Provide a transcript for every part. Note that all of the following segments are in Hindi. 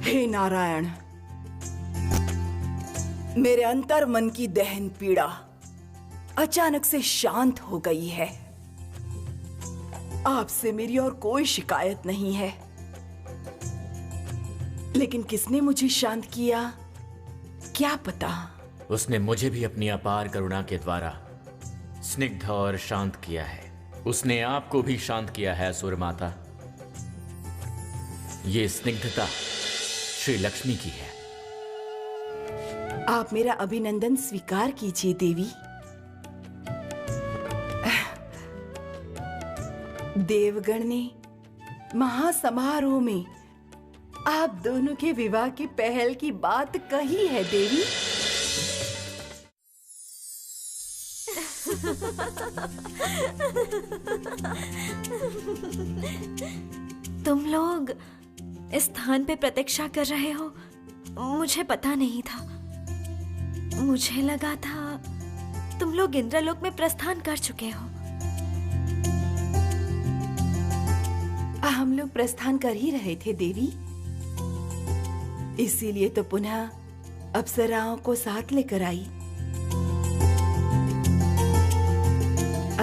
हे नारायण, मेरे अंतर मन की दहन पीड़ा अचानक से शांत हो गई है। आपसे मेरी और कोई शिकायत नहीं है, लेकिन किसने मुझे शांत किया क्या पता। उसने मुझे भी अपनी अपार करुणा के द्वारा स्निग्ध और शांत किया है। उसने आपको भी शांत किया है असुर माता। ये स्निग्धता श्री लक्ष्मी की है। आप मेरा अभिनंदन स्वीकार कीजिए देवी। देवगण ने महासमारोह में आप दोनों के विवाह की पहल की बात कही है देवी। तुम लोग इस स्थान पे प्रतीक्षा कर रहे हो, मुझे पता नहीं था। मुझे लगा था तुम लोग इंद्रलोक में प्रस्थान कर चुके हो। हम लोग प्रस्थान कर ही रहे थे देवी, इसीलिए तो पुनः अप्सराओं को साथ लेकर आई।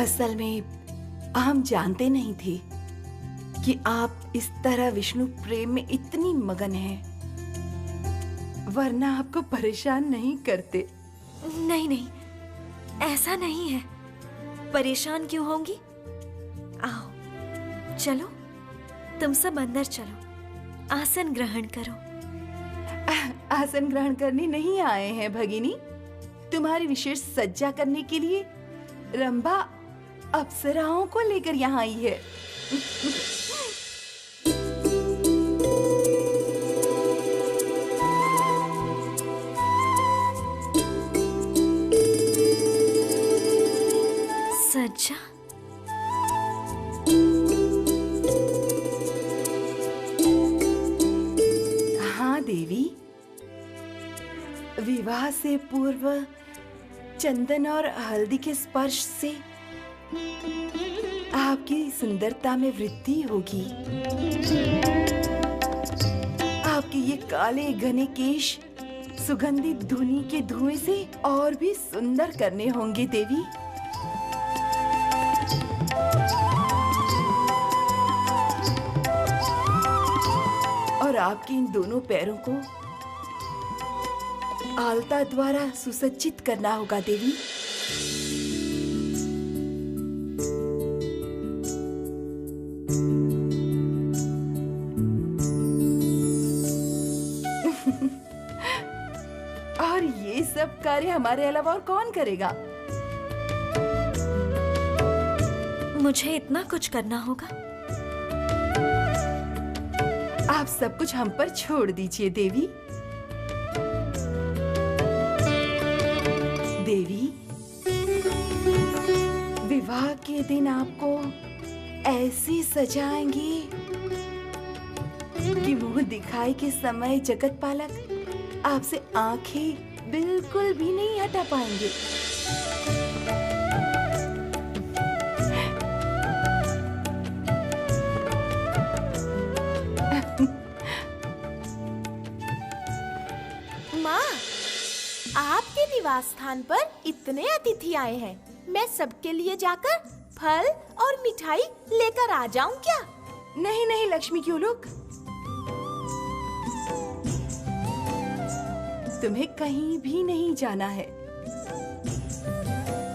असल में हम जानते नहीं थे कि आप इस तरह विष्णु प्रेम में इतनी मगन हैं, वरना आपको परेशान नहीं करते। नहीं नहीं, ऐसा नहीं है। परेशान क्यों होंगी? आओ चलो, तुम सब अंदर चलो, आसन ग्रहण करो। आसन ग्रहण करने नहीं आए हैं भगिनी, तुम्हारी विशेष सज्जा करने के लिए रंभा अप्सराओं को लेकर यहाँ आई है। सज्जा? हाँ देवी, विवाह से पूर्व चंदन और हल्दी के स्पर्श से आपकी सुंदरता में वृद्धि होगी। आपके ये काले घने केश सुगंधित धुनी के धुएं से और भी सुंदर करने होंगे देवी। और आपके इन दोनों पैरों को आलता द्वारा सुसज्जित करना होगा देवी। और ये सब कार्य हमारे अलावा और कौन करेगा? मुझे इतना कुछ करना होगा? आप सब कुछ हम पर छोड़ दीजिए देवी। देवी, विवाह के दिन आपको ऐसी सजाएंगी कि मुंह दिखाई के समय जगत पालक आपसे आंखें बिल्कुल भी नहीं हटा पाएंगे। माँ, आपके निवास स्थान पर इतने अतिथि आए हैं, मैं सबके लिए जाकर फल और मिठाई लेकर आ जाऊं क्या? नहीं नहीं लक्ष्मी की उलूक, तुम्हें कहीं भी नहीं जाना है।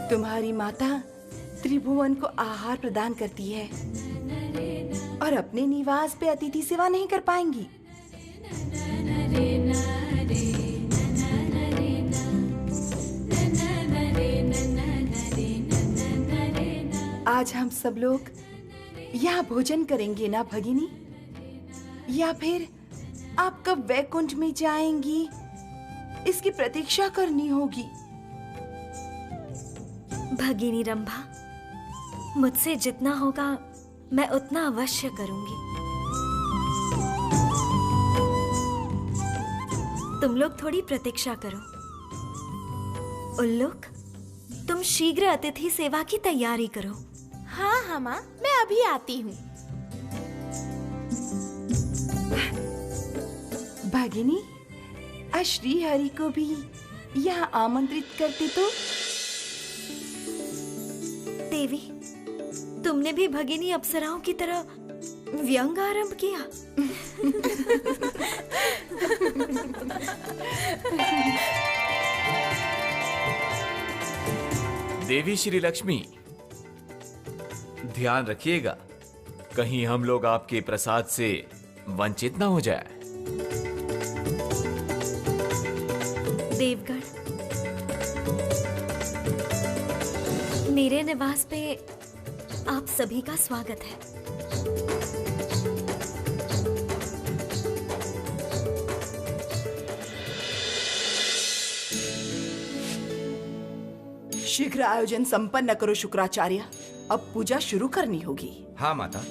तुम्हारी माता त्रिभुवन को आहार प्रदान करती है और अपने निवास पे अतिथि सेवा नहीं कर पाएंगी। आज हम सब लोग यहाँ भोजन करेंगे ना भगिनी? या फिर आप कब वैकुंठ में जाएंगी इसकी प्रतीक्षा करनी होगी? भगिनी रंभा, मुझसे जितना होगा मैं उतना अवश्य करूंगी। तुम लोग थोड़ी प्रतीक्षा करो। उल्लूक, तुम शीघ्र अतिथि सेवा की तैयारी करो। हाँ हाँ माँ, मैं अभी आती हूँ। भगिनी, श्री हरि को भी यहाँ आमंत्रित करते तो। देवी, तुमने भी भगिनी अप्सराओं की तरह व्यंग आरंभ किया। देवी श्री लक्ष्मी, ध्यान रखिएगा, कहीं हम लोग आपके प्रसाद से वंचित ना हो जाए। देवगण, मेरे निवास पे आप सभी का स्वागत है। शीघ्र आयोजन संपन्न करो शुक्राचार्य, अब पूजा शुरू करनी होगी। हाँ माता।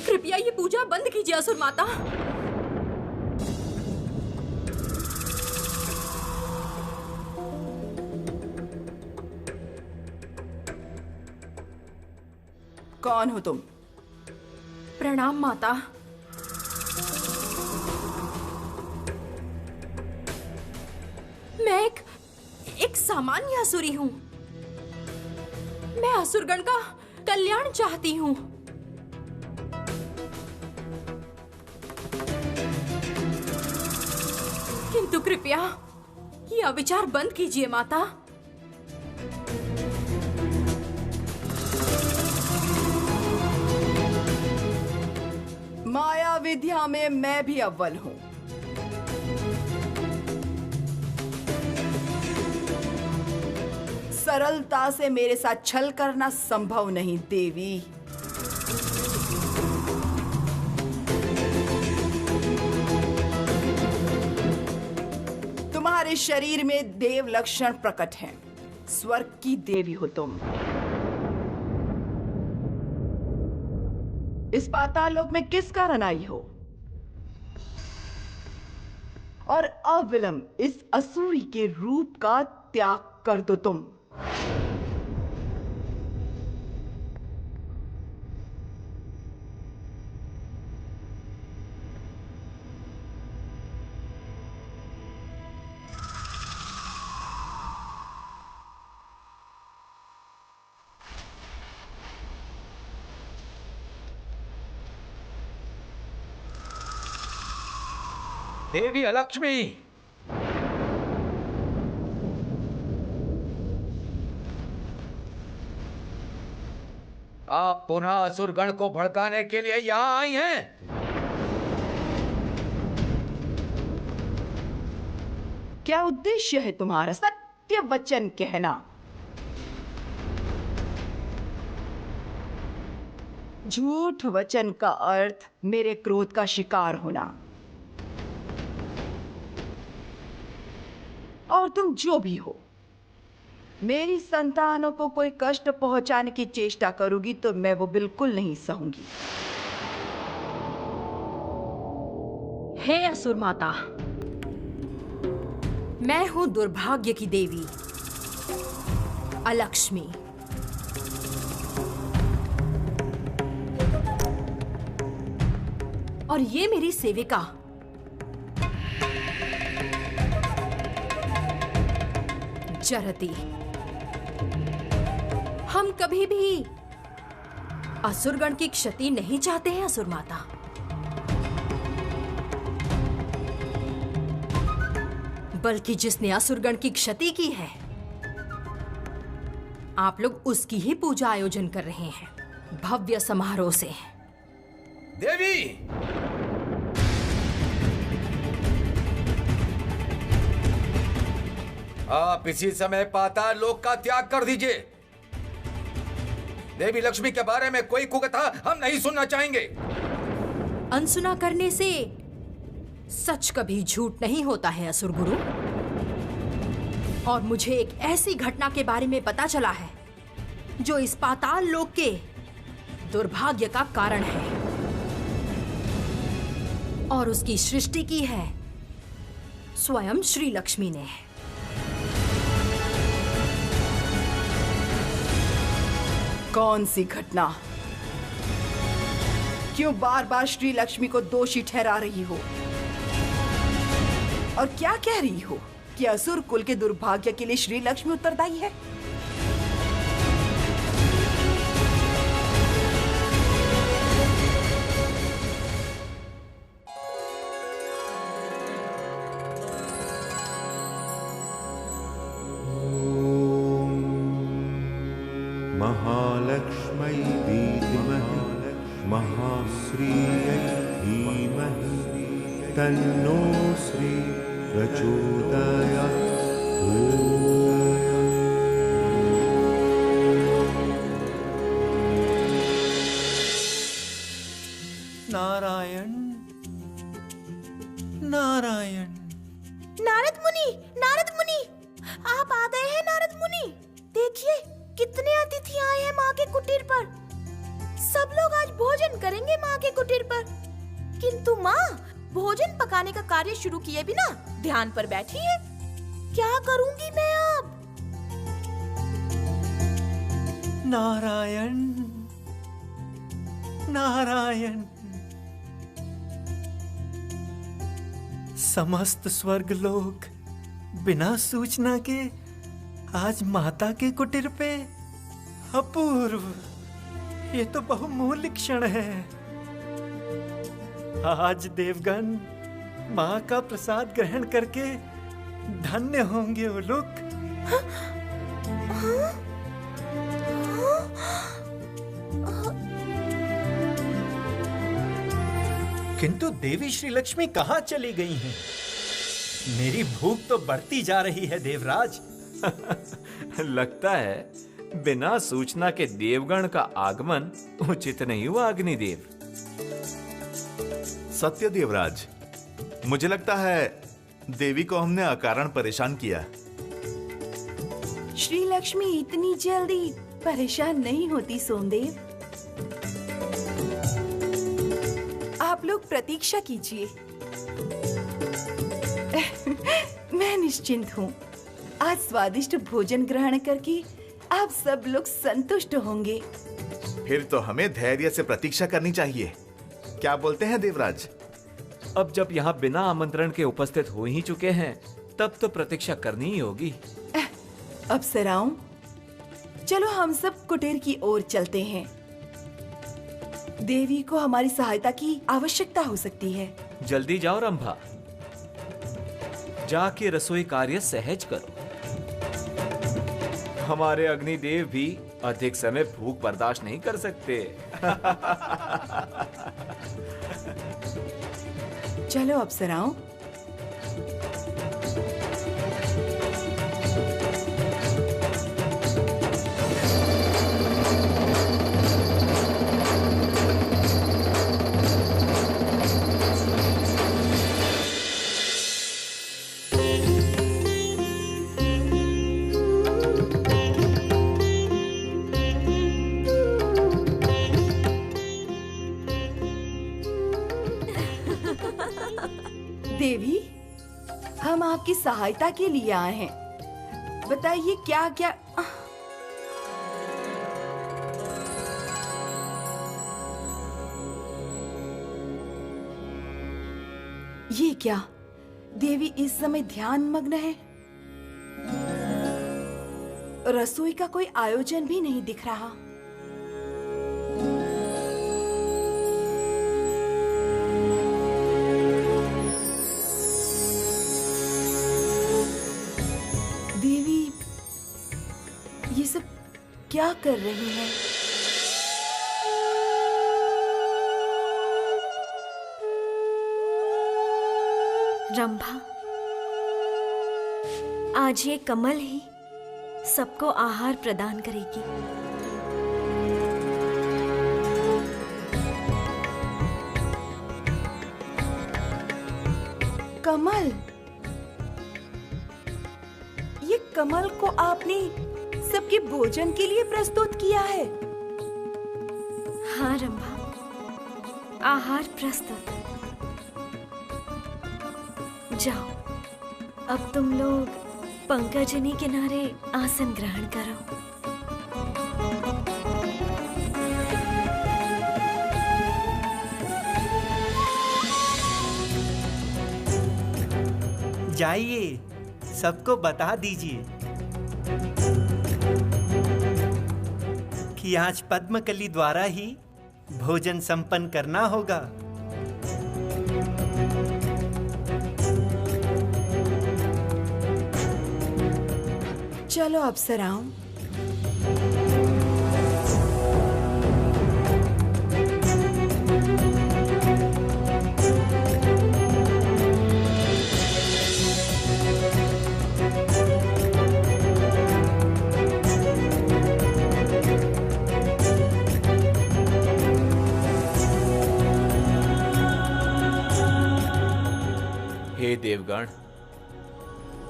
कृपया ये पूजा बंद कीजिए असुर माता। कौन हो तुम? प्रणाम माता। मैं एक सामान्य असुरी हूँ। मैं असुरगण का कल्याण चाहती हूँ। किंतु कृपया यह विचार बंद कीजिए माता। माया विद्या में मैं भी अव्वल हूँ। सरलता से मेरे साथ छल करना संभव नहीं देवी। तुम्हारे शरीर में देव लक्षण प्रकट हैं। स्वर्ग की देवी हो तुम। इस पाताल लोक में किस कारण आई हो? और अविलंब इस असुरी के रूप का त्याग कर दो तुम। देवी अलक्ष्मी, आप पुनः असुरगण को भड़काने के लिए यहाँ आई हैं। क्या उद्देश्य है तुम्हारा? सत्य वचन कहना। झूठ वचन का अर्थ मेरे क्रोध का शिकार होना। और तुम जो भी हो, मेरी संतानों को कोई कष्ट पहुंचाने की चेष्टा करोगी तो मैं वो बिल्कुल नहीं सहूंगी। हे असुर माता, मैं हूं दुर्भाग्य की देवी अलक्ष्मी। और ये मेरी सेविका जरती। हम कभी भी असुरगण की क्षति नहीं चाहते हैं असुर माता। बल्कि जिसने असुरगण की क्षति की है, आप लोग उसकी ही पूजा आयोजन कर रहे हैं भव्य समारोह से। देवी, आप इसी समय पाताल लोक का त्याग कर दीजिए। देवी लक्ष्मी के बारे में कोई कुकथा हम नहीं सुनना चाहेंगे। अनसुना करने से सच कभी झूठ नहीं होता है असुर गुरु। और मुझे एक ऐसी घटना के बारे में पता चला है जो इस पाताल लोक के दुर्भाग्य का कारण है। और उसकी सृष्टि की है स्वयं श्री लक्ष्मी ने। कौन सी घटना? क्यों बार बार श्री लक्ष्मी को दोषी ठहरा रही हो? और क्या कह रही हो कि असुर कुल के दुर्भाग्य के लिए श्री लक्ष्मी उत्तरदायी है? महालक्ष्मै विद्महे महाश्रियै धीमहि तन्नो श्री प्रचोदयात्। नारायण नारायण। नारद मुनि, नारद मुनि, आप आ गए हैं नारद मुनि। देखिए कितने अतिथि आए हैं माँ के कुटीर पर। सब लोग आज भोजन करेंगे माँ के कुटीर पर, किंतु माँ भोजन पकाने का कार्य शुरू किए बिना ध्यान पर बैठी है। क्या करूंगी मैं अब? नारायण नारायण। समस्त स्वर्ग लोग बिना सूचना के आज माता के कुटीर पे। अपूर्व, ये तो बहुमूल्य क्षण है। आज देवगण माँ का प्रसाद ग्रहण करके धन्य होंगे वो लोग। किंतु देवी श्री लक्ष्मी कहाँ चली गई हैं? मेरी भूख तो बढ़ती जा रही है देवराज। लगता है बिना सूचना के देवगण का आगमन उचित नहीं हुआ अग्निदेव। सत्य देवराज, मुझे लगता है देवी को हमने अकारण परेशान किया। श्री लक्ष्मी इतनी जल्दी परेशान नहीं होती सोमदेव। आप लोग प्रतीक्षा कीजिए। मैं निश्चिंत हूँ। आज स्वादिष्ट भोजन ग्रहण करके आप सब लोग संतुष्ट होंगे। फिर तो हमें धैर्य से प्रतीक्षा करनी चाहिए। क्या बोलते हैं देवराज? अब जब यहाँ बिना आमंत्रण के उपस्थित हो ही चुके हैं, तब तो प्रतीक्षा करनी ही होगी। अप्सराओं, चलो हम सब कुटीर की ओर चलते हैं। देवी को हमारी सहायता की आवश्यकता हो सकती है। जल्दी जाओ रंभा, जाके रसोई कार्य सहज करो। हमारे अग्निदेव भी अधिक समय भूख बर्दाश्त नहीं कर सकते। चलो अप्सराओं। देवी, हम आपकी सहायता के लिए आए हैं। बताइए क्या क्या। ये क्या? देवी इस समय ध्यान मग्न है। रसोई का कोई आयोजन भी नहीं दिख रहा। ये सब क्या कर रही हैं? रंभा, आज ये कमल ही सबको आहार प्रदान करेगी। कमल? ये कमल को आपने सबके भोजन के लिए प्रस्तुत किया है? हाँ रंभा, आहार प्रस्तुत। जाओ, अब तुम लोग पंकजनी किनारे आसन ग्रहण करो। जाइए, सबको बता दीजिए कि आज पद्मकली द्वारा ही भोजन संपन्न करना होगा। चलो अप्सराओं, हे देवगण,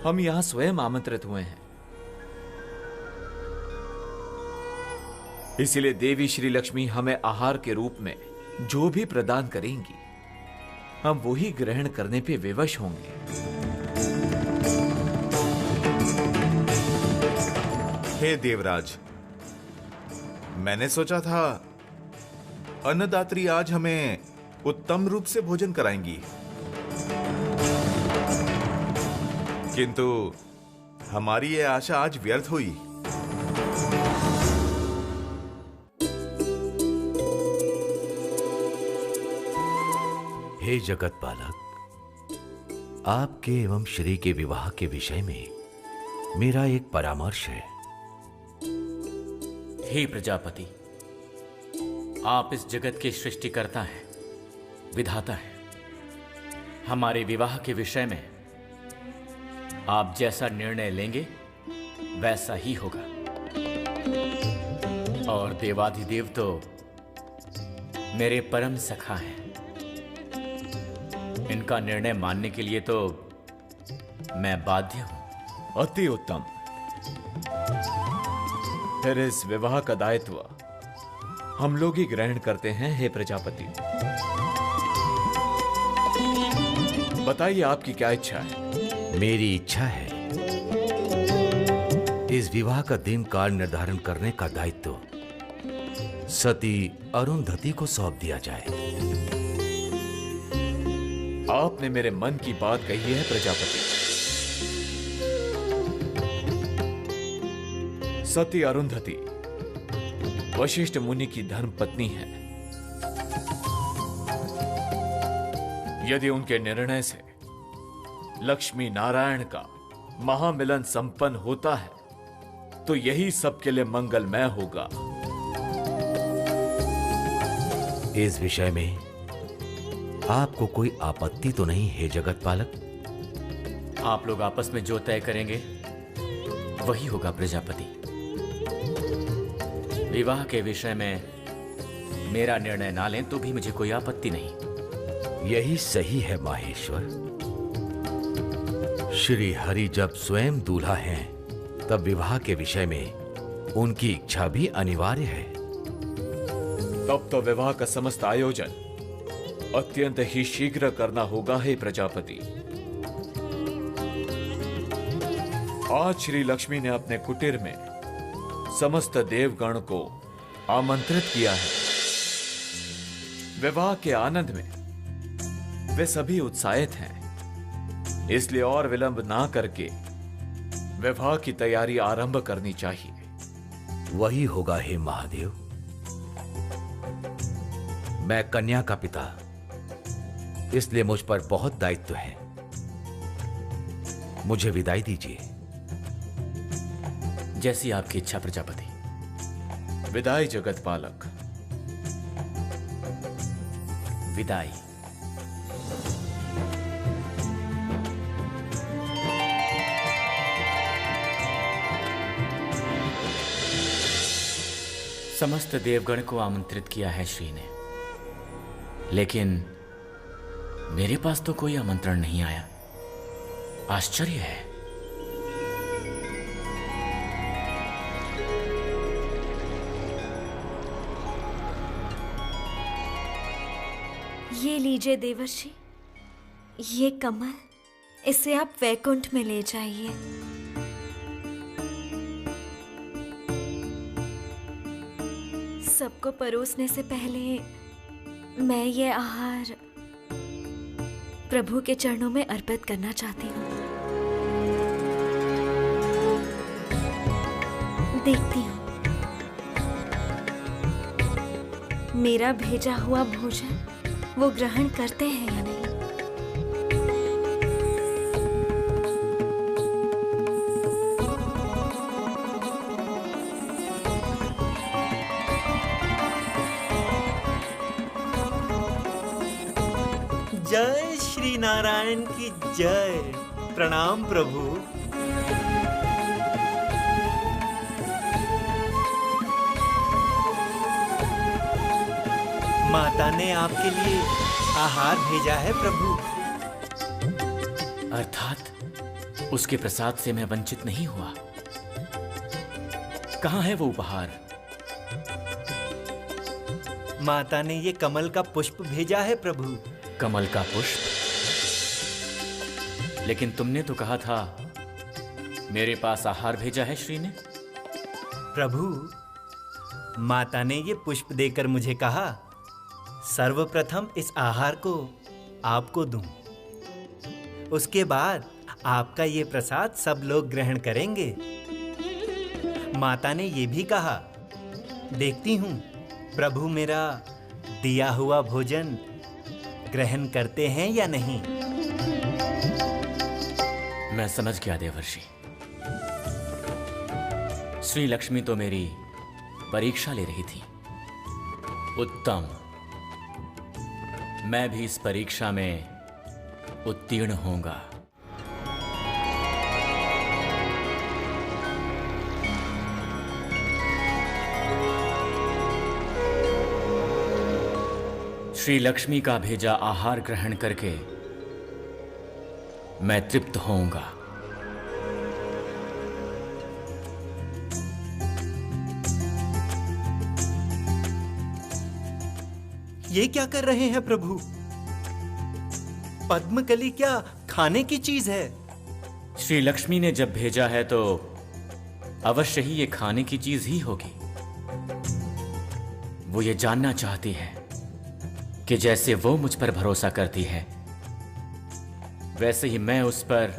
हम यहाँ स्वयं आमंत्रित हुए हैं, इसलिए देवी श्री लक्ष्मी हमें आहार के रूप में जो भी प्रदान करेंगी, हम वही ग्रहण करने पे विवश होंगे। हे देवराज, मैंने सोचा था अन्नदात्री आज हमें उत्तम रूप से भोजन कराएंगी, किंतु हमारी ये आशा आज व्यर्थ हुई। हे जगत पालक, आपके एवं श्री के विवाह के विषय में मेरा एक परामर्श है। हे प्रजापति, आप इस जगत के सृष्टिकर्ता हैं, विधाता हैं। हमारे विवाह के विषय में आप जैसा निर्णय लेंगे वैसा ही होगा। और देवाधिदेव तो मेरे परम सखा हैं, इनका निर्णय मानने के लिए तो मैं बाध्य हूं। अति उत्तम। फिर इस विवाह का दायित्व हम लोग ही ग्रहण करते हैं। हे प्रजापति, बताइए आपकी क्या इच्छा है? मेरी इच्छा है इस विवाह का दिन काल निर्धारण करने का दायित्व सती अरुंधति को सौंप दिया जाए। आपने मेरे मन की बात कही है प्रजापति। सती अरुंधति वशिष्ठ मुनि की धर्म पत्नी है। यदि उनके निर्णय से लक्ष्मी नारायण का महामिलन संपन्न होता है तो यही सबके लिए मंगलमय होगा। इस विषय में आपको कोई आपत्ति तो नहीं है जगत पालक? आप लोग आपस में जो तय करेंगे वही होगा प्रजापति। विवाह के विषय में मेरा निर्णय ना लें तो भी मुझे कोई आपत्ति नहीं। यही सही है माहेश्वर। श्री हरि जब स्वयं दूल्हा हैं, तब विवाह के विषय में उनकी इच्छा भी अनिवार्य है। तब तो विवाह का समस्त आयोजन अत्यंत ही शीघ्र करना होगा। हे प्रजापति, आज श्री लक्ष्मी ने अपने कुटीर में समस्त देवगण को आमंत्रित किया है। विवाह के आनंद में वे सभी उत्साहित हैं, इसलिए और विलंब ना करके विवाह की तैयारी आरंभ करनी चाहिए। वही होगा हे महादेव। मैं कन्या का पिता, इसलिए मुझ पर बहुत दायित्व है। मुझे विदाई दीजिए। जैसी आपकी इच्छा प्रजापति। विदाई जगत पालक। विदाई। समस्त देवगण को आमंत्रित किया है श्री ने, लेकिन मेरे पास तो कोई आमंत्रण नहीं आया। आश्चर्य है। ये लीजिए देवर्षि, ये कमल, इसे आप वैकुंठ में ले जाइए। सबको परोसने से पहले मैं ये आहार प्रभु के चरणों में अर्पित करना चाहती हूँ। देखती हूँ मेरा भेजा हुआ भोजन वो ग्रहण करते हैं या नहीं। जय श्री नारायण की जय। प्रणाम प्रभु। माता ने आपके लिए आहार भेजा है प्रभु। अर्थात उसके प्रसाद से मैं वंचित नहीं हुआ। कहाँ है वो उपहार? माता ने ये कमल का पुष्प भेजा है प्रभु। कमल का पुष्प? लेकिन तुमने तो कहा था मेरे पास आहार भेजा है श्री ने। प्रभु, माता ने ये पुष्प देकर मुझे कहा सर्वप्रथम इस आहार को आपको दूं। उसके बाद आपका ये प्रसाद सब लोग ग्रहण करेंगे। माता ने ये भी कहा देखती हूं प्रभु मेरा दिया हुआ भोजन ग्रहण करते हैं या नहीं। मैं समझ गया देवर्षि। श्री लक्ष्मी तो मेरी परीक्षा ले रही थी। उत्तम, मैं भी इस परीक्षा में उत्तीर्ण होऊंगा। श्री लक्ष्मी का भेजा आहार ग्रहण करके मैं तृप्त होऊंगा। ये क्या कर रहे हैं प्रभु? पद्मकली क्या खाने की चीज है? श्री लक्ष्मी ने जब भेजा है तो अवश्य ही ये खाने की चीज ही होगी। वो ये जानना चाहती है कि जैसे वो मुझ पर भरोसा करती है वैसे ही मैं उस पर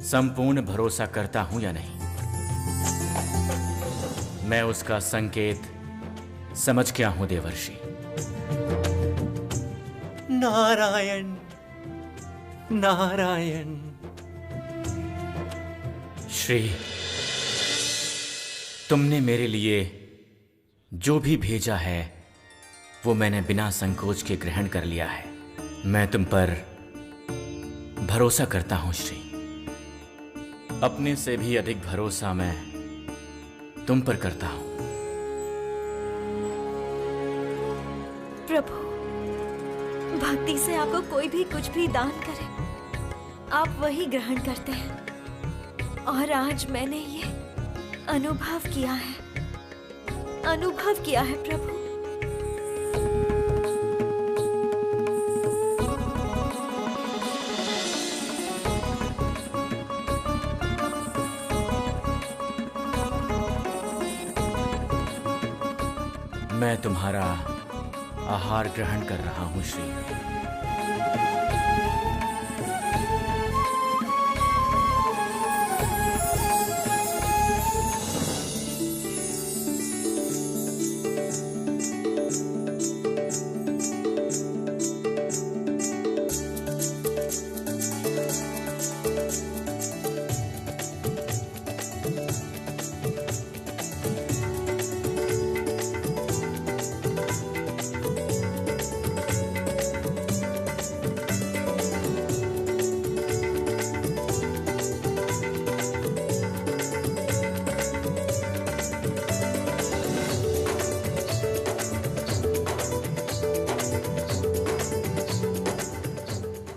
संपूर्ण भरोसा करता हूं या नहीं। मैं उसका संकेत समझ गया हूं देवर्षि। नारायण नारायण। श्री, तुमने मेरे लिए जो भी भेजा है वो मैंने बिना संकोच के ग्रहण कर लिया है। मैं तुम पर भरोसा करता हूं श्री। अपने से भी अधिक भरोसा मैं तुम पर करता हूं। प्रभु, भक्ति से आपको कोई भी कुछ भी दान करे आप वही ग्रहण करते हैं। और आज मैंने ये अनुभव किया है प्रभु। मैं तुम्हारा आहार ग्रहण कर रहा हूं श्री।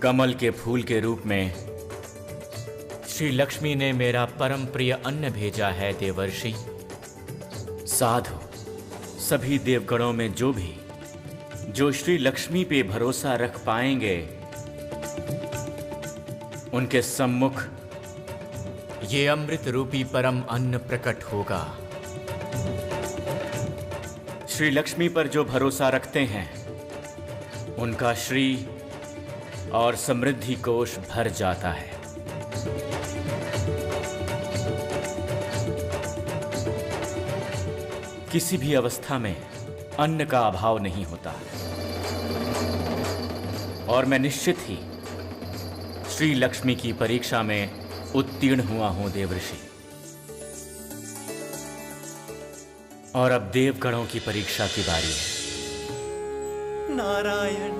कमल के फूल के रूप में श्री लक्ष्मी ने मेरा परम प्रिय अन्न भेजा है देवर्षि। साधु सभी देवगणों में जो श्री लक्ष्मी पे भरोसा रख पाएंगे उनके सम्मुख ये अमृत रूपी परम अन्न प्रकट होगा। श्री लक्ष्मी पर जो भरोसा रखते हैं उनका श्री और समृद्धि कोश भर जाता है। किसी भी अवस्था में अन्न का अभाव नहीं होता और मैं निश्चित ही श्री लक्ष्मी की परीक्षा में उत्तीर्ण हुआ हूं देवर्षि। और अब देवगणों की परीक्षा की बारी है। नारायण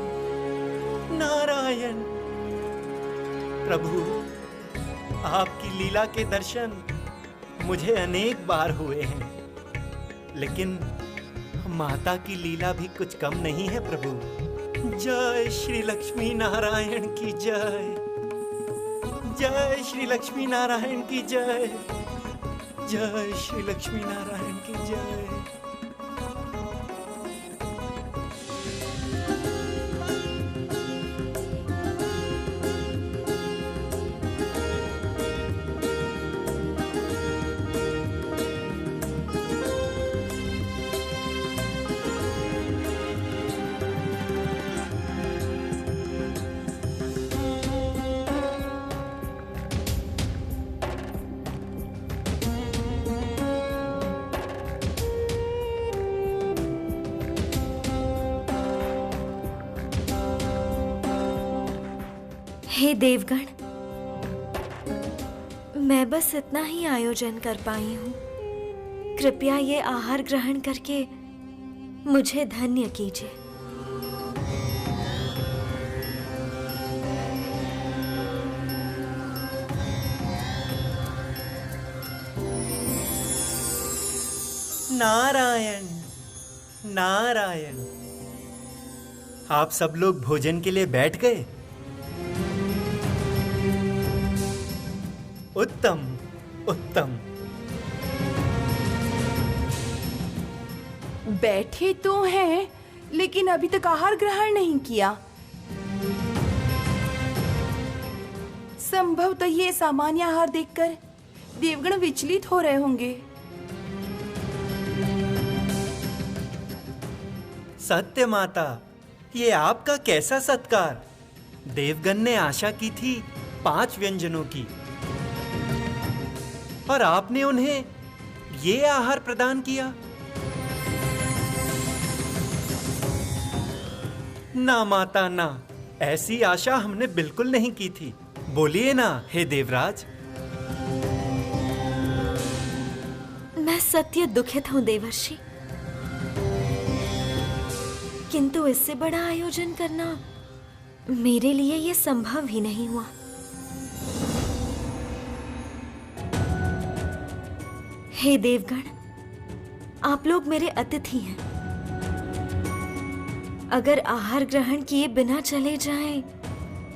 नारायण। प्रभु, आपकी लीला के दर्शन मुझे अनेक बार हुए हैं, लेकिन माता की लीला भी कुछ कम नहीं है प्रभु। जय श्री लक्ष्मी नारायण की जय। जय श्री लक्ष्मी नारायण की जय। जय श्री लक्ष्मी नारायण की जय। हे देवगण, मैं बस इतना ही आयोजन कर पाई हूँ। कृपया ये आहार ग्रहण करके मुझे धन्य कीजिए। नारायण नारायण। आप सब लोग भोजन के लिए बैठ गए? उत्तम उत्तम। बैठे तो हैं, लेकिन अभी तक आहार ग्रहण नहीं किया। संभवतः ये सामान्य आहार देखकर देवगण विचलित हो रहे होंगे। सत्य माता, ये आपका कैसा सत्कार। देवगण ने आशा की थी 5 व्यंजनों की, और आपने उन्हें ये आहार प्रदान किया। ना माता ना, ऐसी आशा हमने बिल्कुल नहीं की थी। बोलिए ना हे देवराज। मैं सत्य दुखित हूँ देवर्षि, किंतु इससे बड़ा आयोजन करना मेरे लिए ये संभव ही नहीं हुआ। हे देवगण, आप लोग मेरे अतिथि हैं। अगर आहार ग्रहण किए बिना चले जाएं,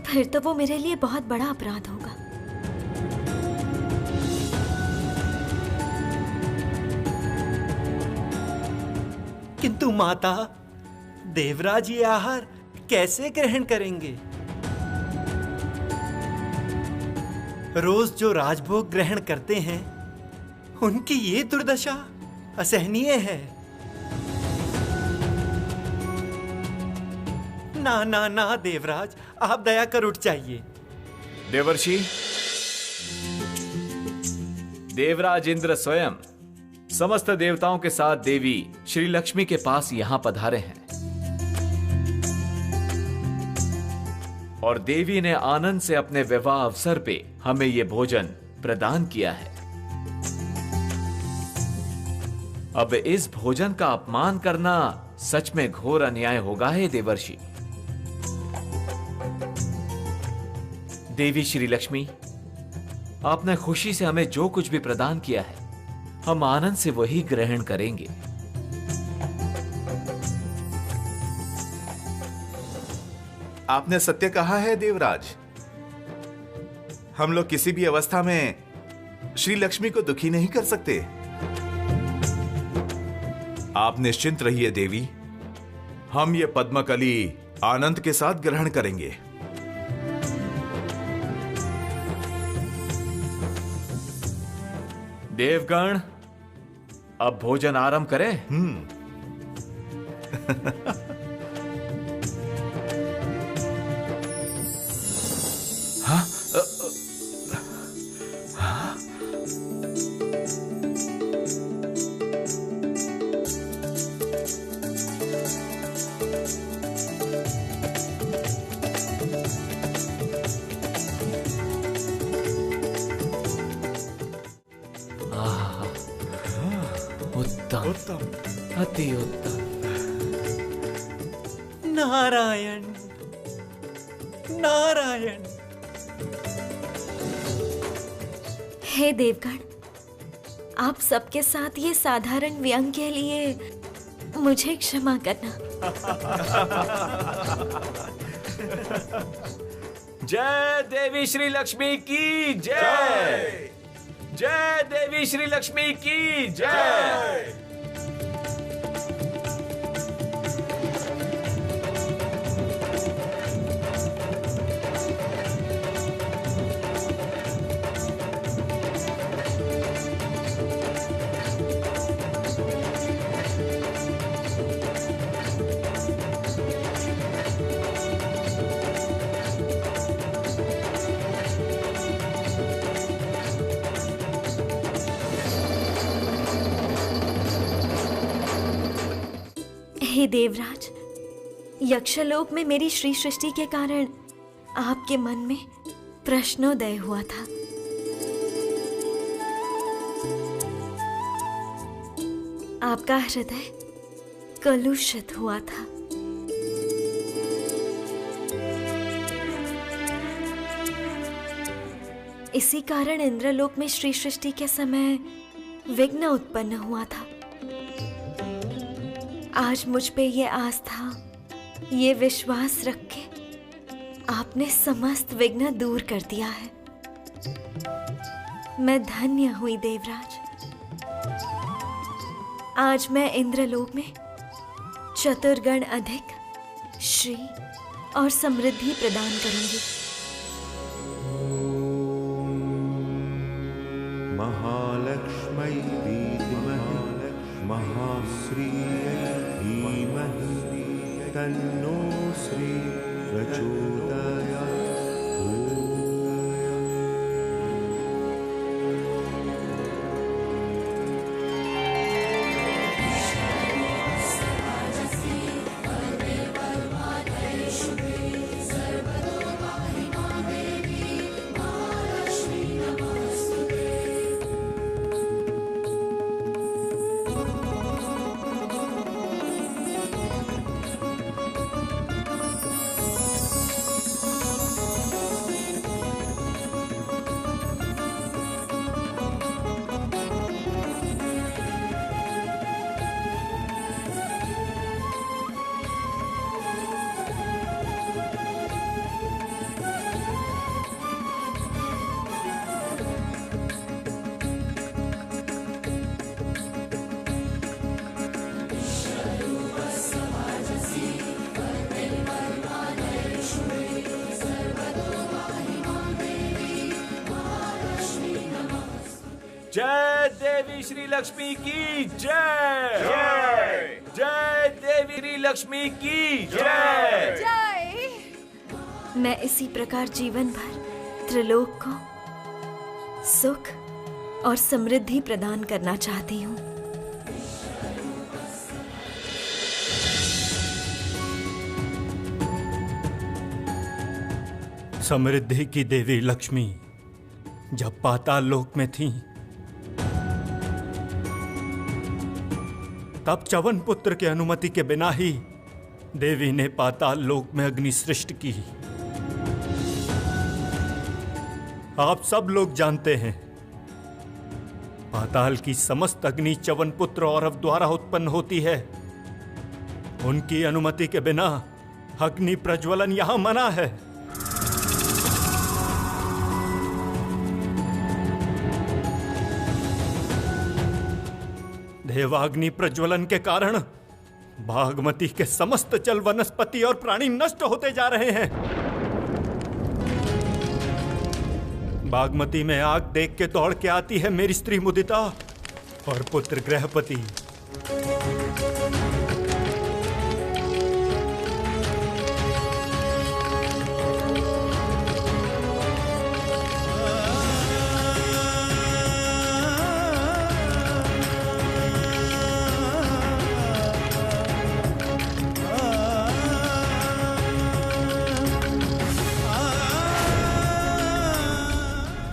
फिर तो वो मेरे लिए बहुत बड़ा अपराध होगा। किंतु माता, देवराज ये आहार कैसे ग्रहण करेंगे? रोज जो राजभोग ग्रहण करते हैं, उनकी ये दुर्दशा असहनीय है। ना ना ना देवराज, आप दया कर उठ जाइए। देवर्षि, देवराज इंद्र स्वयं समस्त देवताओं के साथ देवी श्री लक्ष्मी के पास यहां पधारे हैं, और देवी ने आनंद से अपने विवाह अवसर पे हमें यह भोजन प्रदान किया है। अब इस भोजन का अपमान करना सच में घोर अन्याय होगा हे देवर्षि। देवी श्री लक्ष्मी, आपने खुशी से हमें जो कुछ भी प्रदान किया है, हम आनंद से वही ग्रहण करेंगे। आपने सत्य कहा है देवराज। हम लोग किसी भी अवस्था में श्री लक्ष्मी को दुखी नहीं कर सकते। आप निश्चिंत रहिए देवी, हम ये पद्मकली आनंद के साथ ग्रहण करेंगे। देवगण, अब भोजन आरंभ करें। हाँ? उत्तम, अति उत्तम। नारायण नारायण। हे देवगण, आप सबके साथ ये साधारण व्यंग के लिए मुझे क्षमा करना। जय देवी श्री लक्ष्मी की जय। जय देवी श्री लक्ष्मी की जय। हे देवराज, यक्षलोक में मेरी श्री सृष्टि के कारण आपके मन में प्रश्नोदय हुआ था। आपका हृदय कलुषित हुआ था। इसी कारण इंद्रलोक में श्री सृष्टि के समय विघ्न उत्पन्न हुआ था। आज मुझ पे ये आस्था, ये विश्वास रख के आपने समस्त विघ्न दूर कर दिया है। मैं धन्य हुई देवराज। आज मैं इंद्रलोक में चतुर्गण अधिक श्री और समृद्धि प्रदान करूंगी। महालक्ष्मी विद्महे महाश्रीयै धीमहि तन्नो श्री प्रचोदयात्। जय देवी श्री लक्ष्मी की जय। जय जय देवी श्री लक्ष्मी की जय। जय। मैं इसी प्रकार जीवन भर त्रिलोक को सुख और समृद्धि प्रदान करना चाहती हूँ। समृद्धि की देवी लक्ष्मी जब पाताल लोक में थीं, तब च्यवन पुत्र के अनुमति के बिना ही देवी ने पाताल लोक में अग्नि सृष्टि की। आप सब लोग जानते हैं, पाताल की समस्त अग्नि च्यवन पुत्र औरव द्वारा उत्पन्न होती है। उनकी अनुमति के बिना अग्नि प्रज्वलन यहां मना है। देवाग्नि प्रज्वलन के कारण बागमती के समस्त जल, वनस्पति और प्राणी नष्ट होते जा रहे हैं। बागमती में आग देख के दौड़ के आती है मेरी स्त्री मुदिता और पुत्र गृहपति।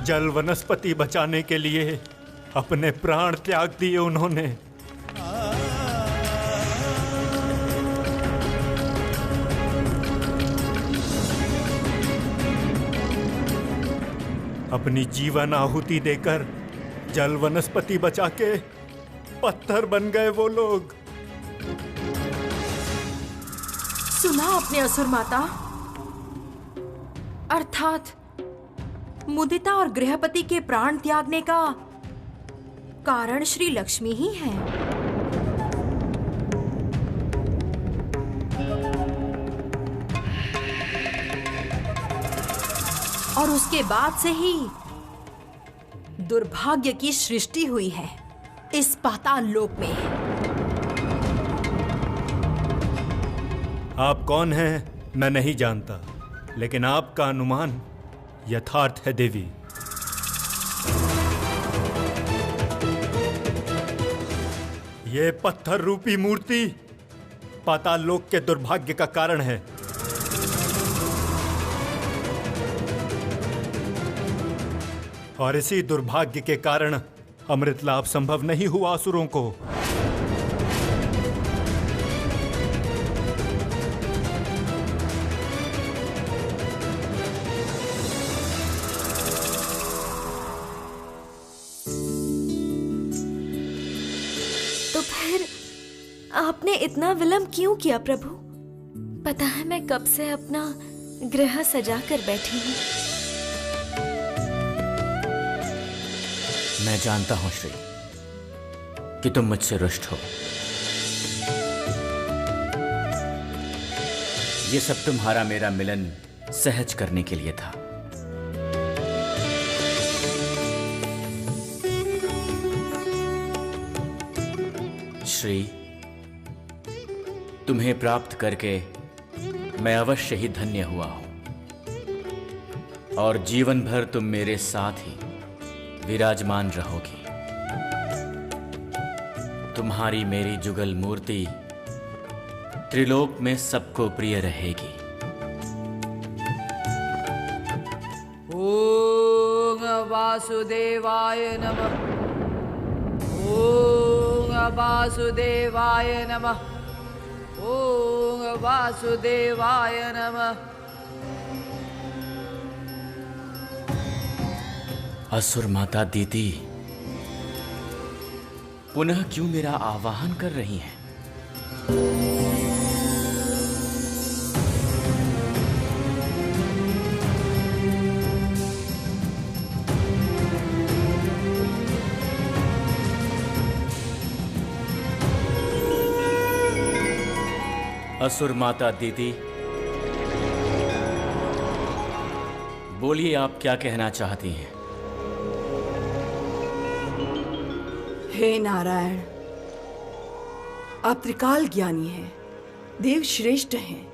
जल वनस्पति बचाने के लिए अपने प्राण त्याग दिए उन्होंने। अपनी जीवन आहुति देकर जल वनस्पति बचा के पत्थर बन गए वो लोग। सुना आपने असुर माता? अर्थात मुदिता और गृहपति के प्राण त्यागने का कारण श्री लक्ष्मी ही है। और उसके बाद से ही दुर्भाग्य की सृष्टि हुई है इस पाताल लोक में। आप कौन हैं मैं नहीं जानता, लेकिन आपका अनुमान यथार्थ है देवी। ये पत्थर रूपी मूर्ति पाताल लोक के दुर्भाग्य का कारण है। और इसी दुर्भाग्य के कारण अमृत लाभ संभव नहीं हुआ असुरों को। तो फिर आपने इतना विलंब क्यों किया प्रभु? पता है मैं कब से अपना गृह सजा कर बैठी हूँ। मैं जानता हूं श्री कि तुम मुझसे रुष्ट हो। ये सब तुम्हारा मेरा मिलन सहज करने के लिए था। श्री, तुम्हें प्राप्त करके मैं अवश्य ही धन्य हुआ हूं और जीवन भर तुम मेरे साथ ही विराजमान रहोगी। तुम्हारी मेरी जुगल मूर्ति त्रिलोक में सबको प्रिय रहेगी। ओम वासुदेवाय नमः। ओम वासुदेवाय नमः। ओम वासुदेवाय नमः। असुर माता दीदी पुनः क्यों मेरा आवाहन कर रही हैं? असुर माता दीदी, बोलिए आप क्या कहना चाहती हैं? हे नारायण, आप त्रिकाल ज्ञानी हैं, देव श्रेष्ठ हैं,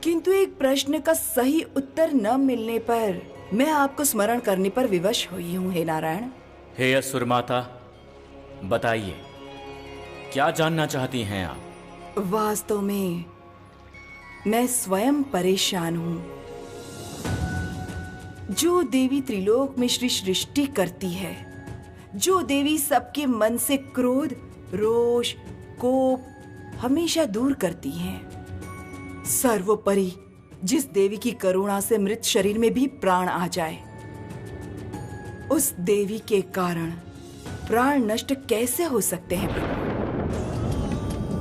किंतु एक प्रश्न का सही उत्तर न मिलने पर मैं आपको स्मरण करने पर विवश हुई हूँ। हे नारायण। हे असुर माता, बताइए क्या जानना चाहती हैं आप? वास्तव में मैं स्वयं परेशान हूँ। जो देवी त्रिलोक में श्री सृष्टि करती है, जो देवी सबके मन से क्रोध, रोष, कोप हमेशा दूर करती हैं, सर्वोपरि जिस देवी की करुणा से मृत शरीर में भी प्राण आ जाए, उस देवी के कारण प्राण नष्ट कैसे हो सकते हैं प्रभु?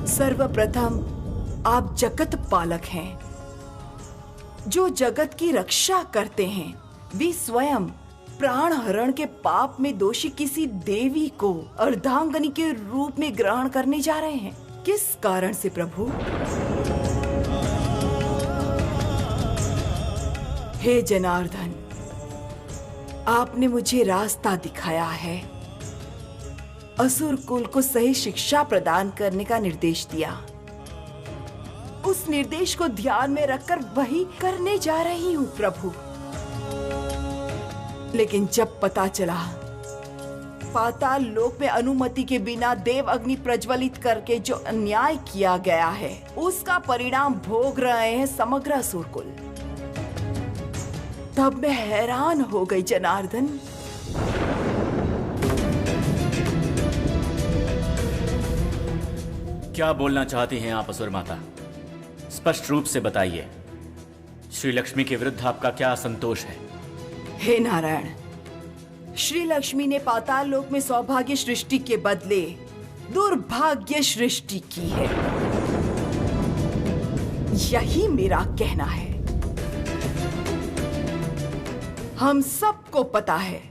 सर्वप्रथम आप जगत पालक हैं, जो जगत की रक्षा करते हैं, वे स्वयं प्राण हरण के पाप में दोषी किसी देवी को अर्धांगनी के रूप में ग्रहण करने जा रहे हैं। किस कारण से प्रभु? हे जनार्दन, आपने मुझे रास्ता दिखाया है, असुर कुल को सही शिक्षा प्रदान करने का निर्देश दिया। उस निर्देश को ध्यान में रखकर वही करने जा रही हूँ प्रभु। लेकिन जब पता चला पाताल लोक में अनुमति के बिना देव अग्नि प्रज्वलित करके जो अन्याय किया गया है, उसका परिणाम भोग रहे हैं समग्र असुर कुल, तब मैं हैरान हो गई जनार्दन। क्या बोलना चाहती हैं आप असुर माता? स्पष्ट रूप से बताइए। श्री लक्ष्मी के विरुद्ध आपका क्या असंतोष है? हे नारायण, श्री लक्ष्मी ने पाताल लोक में सौभाग्य सृष्टि के बदले दुर्भाग्य सृष्टि की है, यही मेरा कहना है। हम सबको पता है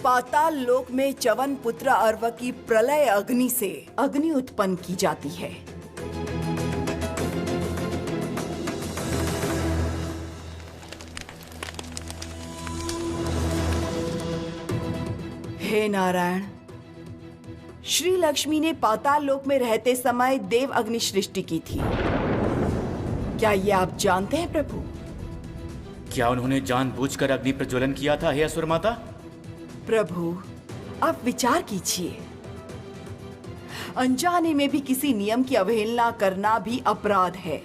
पाताल लोक में च्यवन पुत्र अर्व की प्रलय अग्नि से अग्नि उत्पन्न की जाती है। हे नारायण, श्री लक्ष्मी ने पाताल लोक में रहते समय देव अग्नि सृष्टि की थी। क्या ये आप जानते हैं प्रभु? क्या उन्होंने जानबूझकर अग्नि प्रज्वलन किया था हे असुर माता? प्रभु, आप विचार कीजिए, अनजाने में भी किसी नियम की अवहेलना करना भी अपराध है,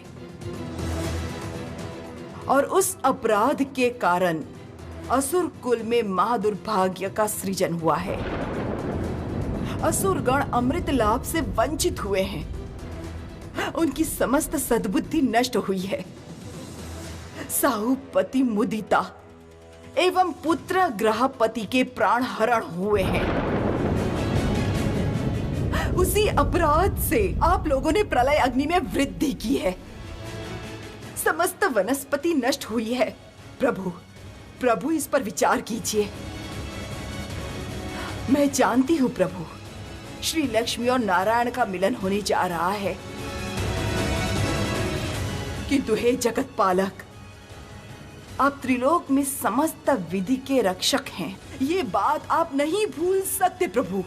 और उस अपराध के कारण असुर कुल में महादुर्भाग्य का सृजन हुआ है। असुर गण अमृत लाभ से वंचित हुए हैं, उनकी समस्त सद्बुद्धि नष्ट हुई है। साहुपति मुदिता एवं पुत्र ग्रहपति के प्राण हरण हुए हैं। उसी अपराध से आप लोगों ने प्रलय अग्नि में वृद्धि की है, समस्त वनस्पति नष्ट हुई है। प्रभु इस पर विचार कीजिए। मैं जानती हूँ प्रभु, श्री लक्ष्मी और नारायण का मिलन होने जा रहा है, किंतु हे जगत पालक, आप त्रिलोक में समस्त विधि के रक्षक हैं, ये बात आप नहीं भूल सकते प्रभु।